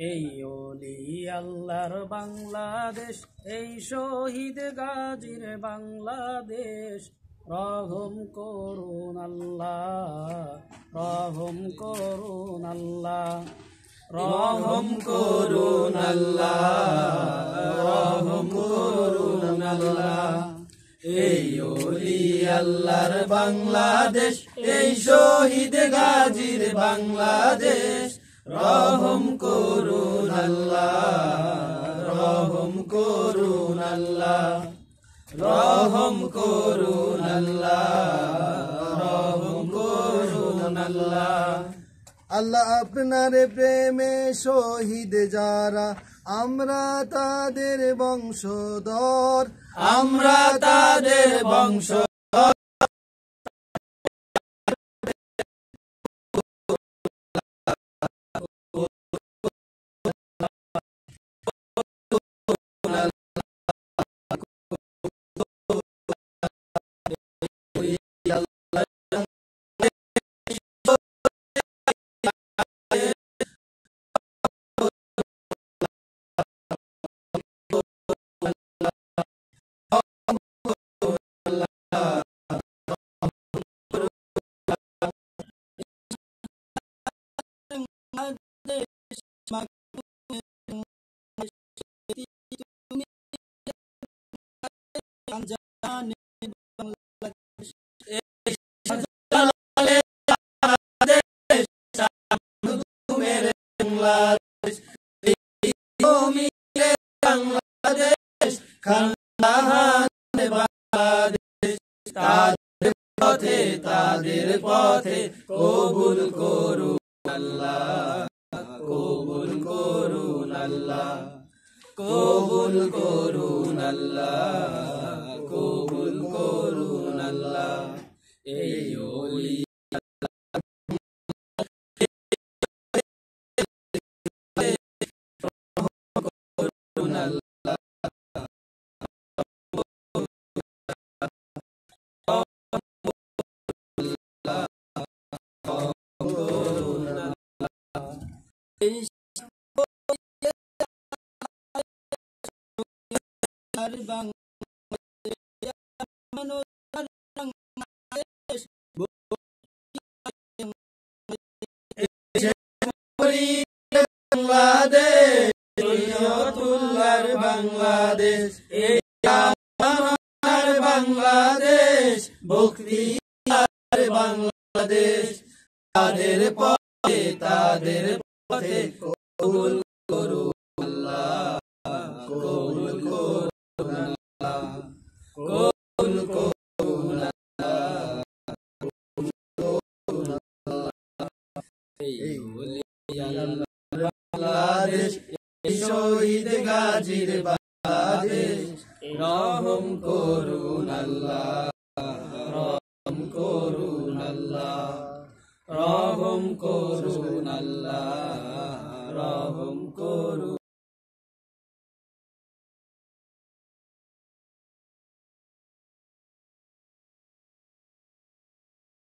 এই ওলি আল্লাহর বাংলাদেশ, এই শহীদ গাজীর বাংলাদেশ। রহম করুন আল্লাহ, রহম করুন আল্লাহ, রহম করুন আল্লাহ, রহম করুন আল্লাহ। এই ওলি আল্লাহর বাংলাদেশ, এই শহীদ গাজীর বাংলাদেশ। রহম করুন আল্লাহ, রহম করুন আল্লাহ, রহম করুন আল্লাহ, রহম করুন আল্লাহ। আল্লাহ আপনার প্রেমে শহীদ যারা, আমরা তাদের বংশধর, আমরা তাদের বংশ তাদের পথে কবুল করুন আল্লাহ, কবুল করুন আল্লাহ, কবুল করুন আল্লাহ, কবুল করুন আল্লাহ। এই ওলি বাংলাদেশ, শরীয়তুল্লাহর বাংলাদেশ, এই আমার বাংলাদেশ, বখতিয়ার বাংলাদেশ। তাদের পথে কবুল করুন আল্লাহ, কবুল করুন আল্লাহ, কবুল করুন আল্লাহ, কবুল করুন আল্লাহ। এই ওলি আল্লাহর বাংলাদেশ, এই শহীদ গাজীর বাংলাদেশ। রহম করুন আল্লাহ, রহম করুন আল্লাহ, রহম করুন আল্লাহ।